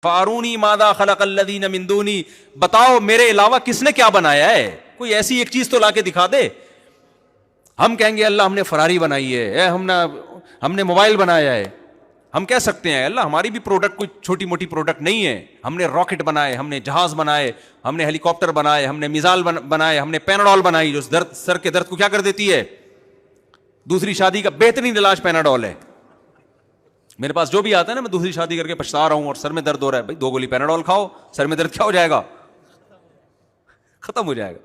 فارونی ماذا خلق الذین من دونی، بتاؤ میرے علاوہ کس نے کیا بنایا ہے، کوئی ایسی ایک چیز تو لا کے دکھا دے. ہم کہیں گے اللہ ہم نے فراری بنائی ہے، ہم نے موبائل بنایا ہے. ہم کہہ سکتے ہیں اللہ ہماری بھی پروڈکٹ کوئی چھوٹی موٹی پروڈکٹ نہیں ہے، ہم نے راکٹ بنائے، ہم نے جہاز بنائے، ہم نے ہیلی کاپٹر بنائے، ہم نے میزائل بنائے، ہم نے پیناڈول بنائی جو سر کے درد کو کیا کر دیتی ہے. دوسری شادی کا بہترین علاج پیناڈول ہے. میرے پاس جو بھی آتا ہے نا، میں دوسری شادی کر کے پچھتا رہا ہوں اور سر میں درد ہو رہا ہے، بھائی 2 گولی پیناڈول کھاؤ، سر میں درد کیا ہو جائے گا، ختم ہو جائے گا.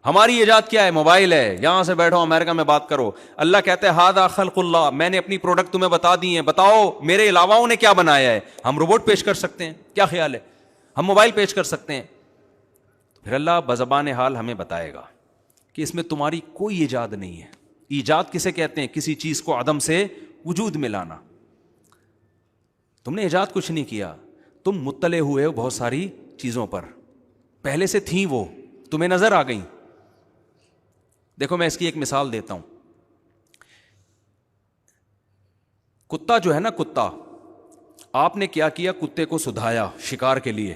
ہماری ایجاد کیا ہے؟ موبائل ہے. یہاں سے بیٹھو امریکہ میں بات کرو. اللہ کہتے ہیں ھذا خلق اللہ، میں نے اپنی پروڈکٹ تمہیں بتا دی ہیں، بتاؤ میرے علاوہ نے کیا بنایا ہے. ہم روبوٹ پیش کر سکتے ہیں، کیا خیال ہے؟ ہم موبائل پیش کر سکتے ہیں. پھر اللہ بزبان حال ہمیں بتائے گا کہ اس میں تمہاری کوئی ایجاد نہیں ہے. ایجاد کسے کہتے ہیں؟ کسی چیز کو عدم سے وجود میں لانا. تم نے ایجاد کچھ نہیں کیا، تم مطلع ہوئے ہو بہت ساری چیزوں پر، پہلے سے تھیں، وہ تمہیں نظر آ گئیں. دیکھو میں اس کی ایک مثال دیتا ہوں. کتا جو ہے نا، کتا، آپ نے کیا کیا؟ کتے کو سدھایا شکار کے لیے.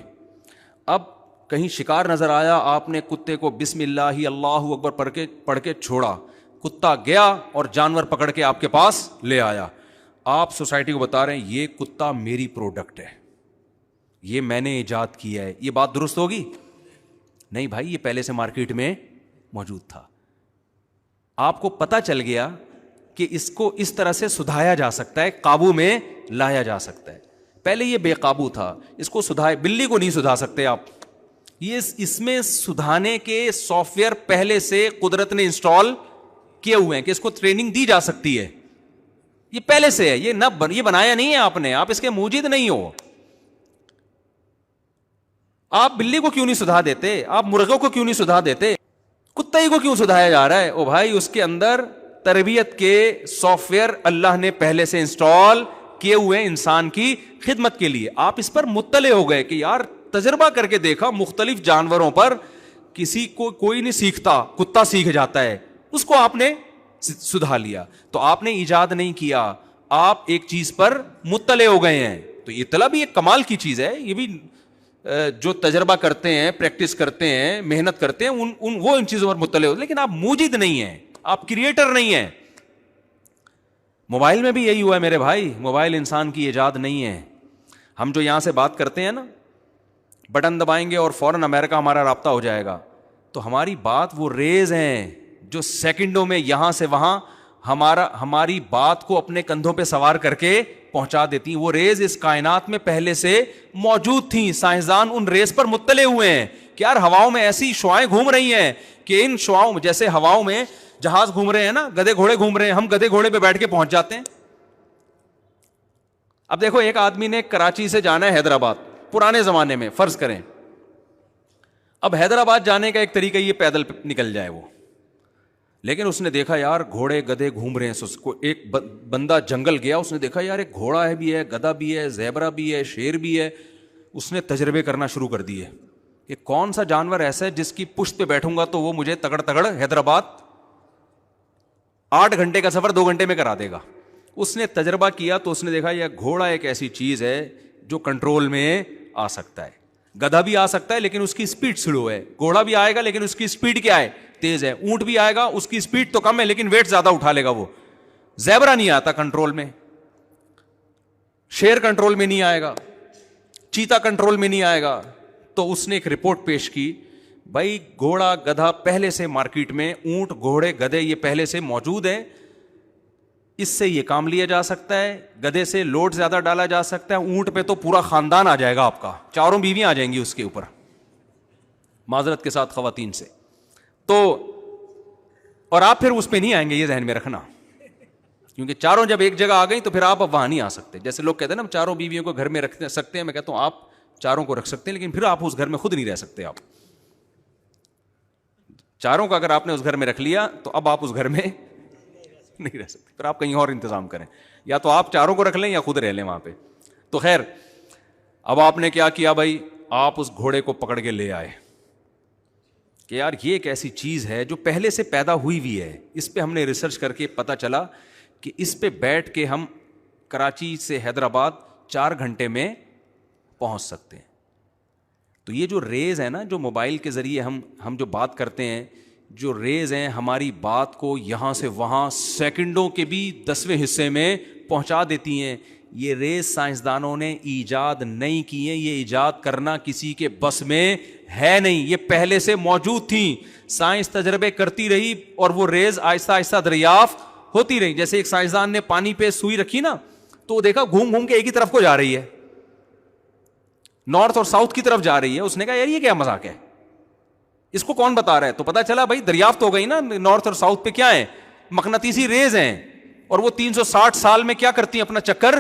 اب کہیں شکار نظر آیا، آپ نے کتے کو بسم اللہ اللہ اکبر پڑھ کے چھوڑا، کتا گیا اور جانور پکڑ کے آپ کے پاس لے آیا. آپ سوسائٹی کو بتا رہے ہیں یہ کتا میری پروڈکٹ ہے، یہ میں نے ایجاد کیا ہے. یہ بات درست ہوگی؟ نہیں بھائی، یہ پہلے سے مارکیٹ میں موجود تھا. آپ کو پتا چل گیا کہ اس کو اس طرح سے سدھایا جا سکتا ہے، قابو میں لایا جا سکتا ہے. پہلے یہ بے قابو تھا، اس کو سدھائے. بلی کو نہیں سدھا سکتے آپ. یہ اس میں سدھانے کے سافٹ ویئر پہلے سے قدرت نے انسٹال کیے ہوئے ہیں کہ اس کو ٹریننگ دی جا سکتی ہے. یہ پہلے سے ہے، یہ بنایا نہیں ہے آپ نے، آپ اس کے موجد نہیں ہو. آپ بلی کو کیوں نہیں سدھا دیتے؟ آپ مرغوں کو کیوں نہیں سدھا دیتے؟ کتے ہی کو کیوں سدھایا جا رہا ہے؟ او بھائی، اس کے اندر تربیت کے سافٹ ویئر اللہ نے پہلے سے انسٹال کیے ہوئے انسان کی خدمت کے لیے. آپ اس پر مطلع ہو گئے کہ یار تجربہ کر کے دیکھا مختلف جانوروں پر، کسی کو کوئی نہیں سیکھتا، کتا سیکھ جاتا ہے، اس کو آپ نے سدھا لیا. تو آپ نے ایجاد نہیں کیا، آپ ایک چیز پر مطلع ہو گئے ہیں. تو اطلاع بھی ایک کمال کی چیز ہے. یہ بھی جو تجربہ کرتے ہیں، پریکٹس کرتے ہیں، محنت کرتے ہیں، وہ ان چیزوں پر مطلع ہو. لیکن آپ موجد نہیں ہیں، آپ کریٹر نہیں ہیں. موبائل میں بھی یہی ہوا ہے میرے بھائی، موبائل انسان کی ایجاد نہیں ہے. ہم جو یہاں سے بات کرتے ہیں نا، بٹن دبائیں گے اور فوراً امریکہ ہمارا رابطہ ہو جائے گا. تو ہماری بات وہ ریز ہیں جو سیکنڈوں میں یہاں سے وہاں ہماری بات کو اپنے کندھوں پہ سوار کر کے پہنچا دیتی ہیں. وہ ریز اس کائنات میں پہلے سے موجود تھیں. سائنسدان ان ریز پر مطلع ہوئے ہیں کہ یار ہواؤں میں ایسی شعاعیں گھوم رہی ہیں کہ ان شعاؤں میں، جیسے ہواؤں میں جہاز گھوم رہے ہیں نا، گدھے گھوڑے گھوم رہے ہیں، ہم گدھے گھوڑے پہ بیٹھ کے پہنچ جاتے ہیں. اب دیکھو، ایک آدمی نے کراچی سے جانا ہے حیدرآباد، پرانے زمانے میں فرض کریں. اب حیدرآباد جانے کا ایک طریقہ یہ پیدل نکل جائے وہ، لیکن اس نے دیکھا یار گھوڑے گدھے گھوم رہے ہیں. ایک بندہ جنگل گیا، اس نے دیکھا یار ایک گھوڑا بھی ہے، گدھا بھی ہے، زیبرا بھی ہے، شیر بھی ہے. اس نے تجربے کرنا شروع کر دیے کہ کون سا جانور ایسا ہے جس کی پشت پہ بیٹھوں گا تو وہ مجھے تگڑ حیدرآباد 8 گھنٹے کا سفر 2 گھنٹے میں کرا دے گا. اس نے تجربہ کیا تو اس نے دیکھا یہ گھوڑا ایک ایسی چیز ہے جو کنٹرول میں آ سکتا ہے. گدھا بھی آ سکتا ہے لیکن اس کی سپیڈ سلو ہے. گھوڑا بھی آئے گا لیکن اس کی سپیڈ کیا ہے؟ تیز ہے. اونٹ بھی آئے گا، اس کی سپیڈ تو کم ہے لیکن ویٹ زیادہ اٹھا لے گا. وہ زیبرا نہیں آتا کنٹرول میں، شیر کنٹرول میں نہیں آئے گا، چیتا کنٹرول میں نہیں آئے گا. تو اس نے ایک رپورٹ پیش کی، بھائی گھوڑا گدھا پہلے سے مارکیٹ میں، اونٹ گھوڑے گدھے یہ پہلے سے موجود ہیں، اس سے یہ کام لیا جا سکتا ہے. گدھے سے لوڈ زیادہ ڈالا جا سکتا ہے، اونٹ پہ تو پورا خاندان آ جائے گا آپ کا، 4 بیویاں آ جائیں گی اس کے اوپر، معذرت کے ساتھ خواتین سے. تو اور آپ پھر اس پہ نہیں آئیں گے، یہ ذہن میں رکھنا، کیونکہ چاروں جب ایک جگہ آ گئی تو پھر آپ اب وہاں نہیں آ سکتے. جیسے لوگ کہتے ہیں نا 4 بیویوں کو گھر میں رکھ سکتے ہیں، میں کہتا ہوں آپ 4 کو رکھ سکتے ہیں لیکن پھر آپ اس گھر میں خود نہیں رہ سکتے. آپ 4 کو اگر آپ نے اس گھر میں رکھ لیا تو اب آپ اس گھر میں نہیں رہ سکتے، پھر آپ کہیں اور انتظام کریں، یا تو آپ 4 کو رکھ لیں یا خود رہ لیں وہاں پہ. تو خیر، اب آپ نے کیا کیا بھائی، آپ اس گھوڑے کو پکڑ کے لے آئے کہ یار یہ ایک ایسی چیز ہے جو پہلے سے پیدا ہوئی ہوئی ہے. اس پہ ہم نے ریسرچ کر کے پتہ چلا کہ اس پہ بیٹھ کے ہم کراچی سے حیدرآباد 4 گھنٹے میں پہنچ سکتے ہیں. تو یہ جو ریز ہے نا, جو موبائل کے ذریعے ہم جو بات کرتے ہیں, جو ریز ہیں ہماری بات کو یہاں سے وہاں سیکنڈوں کے بھی 10ویں حصے میں پہنچا دیتی ہیں. یہ ریز سائنسدانوں نے ایجاد نہیں کی ہیں, یہ ایجاد کرنا کسی کے بس میں ہے نہیں, یہ پہلے سے موجود تھیں. سائنس تجربے کرتی رہی اور وہ ریز آہستہ آہستہ دریافت ہوتی رہی. جیسے ایک سائنسدان نے پانی پہ سوئی رکھی نا, تو دیکھا گھوم گھوم کے ایک ہی طرف کو جا رہی ہے, نارتھ اور ساؤتھ کی طرف جا رہی ہے. اس نے کہا یار یہ کیا مذاق ہے, اس کو کون بتا رہا ہے؟ تو پتا چلا بھائی دریافت ہو گئی نا, نارتھ اور ساؤتھ پہ کیا ہے, مقناطیسی ریز ہیں, اور وہ 360 سال میں کیا کرتی ہیں, اپنا چکر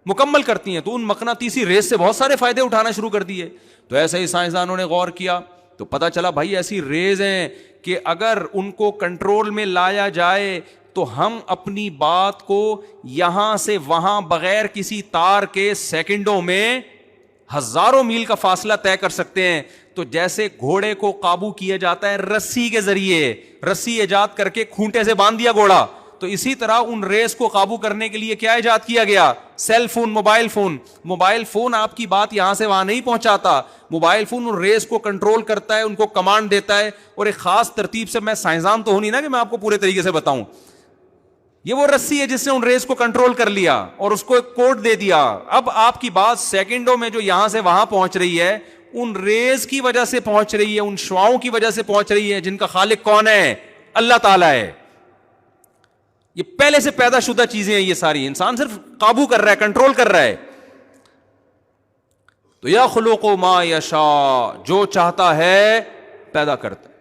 مکمل کرتی ہیں. تو ان مقناطیسی ریز سے بہت سارے فائدے اٹھانا شروع کر دیے. تو ایسے ہی سائنسدانوں نے غور کیا تو پتا چلا بھائی ایسی ریز ہیں کہ اگر ان کو کنٹرول میں لایا جائے تو ہم اپنی بات کو یہاں سے وہاں بغیر کسی تار کے سیکنڈوں میں ہزاروں میل کا فاصلہ طے کر سکتے ہیں. تو جیسے گھوڑے کو قابو کیا جاتا ہے رسی کے ذریعے, رسی ایجاد کر کے کھونٹے سے باندھ دیا گھوڑا, تو اسی طرح ان ریز کو قابو کرنے کے لیے کیا ایجاد کیا گیا؟ Cell phone, mobile phone. Mobile phone آپ کی بات یہاں سے وہاں نہیں پہنچاتا, موبائل فون ان ریز کو کنٹرول کرتا ہے, ان کو کمانڈ دیتا ہے, اور ایک خاص ترتیب سے. میں سائنسدان تو ہوں نہیں نا کہ میں آپ کو پورے طریقے سے بتاؤں. یہ وہ رسی ہے جس نے ان ریز کو کنٹرول کر لیا اور اس کو ایک کوڈ دے دیا. اب آپ کی بات سیکنڈوں میں جو یہاں سے وہاں پہنچ رہی ہے, ان ریز کی وجہ سے پہنچ رہی ہے, ان شعاؤں کی وجہ سے پہنچ رہی ہے, جن کا خالق کون ہے؟ اللہ تعالیٰ ہے. یہ پہلے سے پیدا شدہ چیزیں ہیں, یہ ساری انسان صرف قابو کر رہا ہے, کنٹرول کر رہا ہے. تو یخلق ما یشاء, جو چاہتا ہے پیدا کرتا ہے.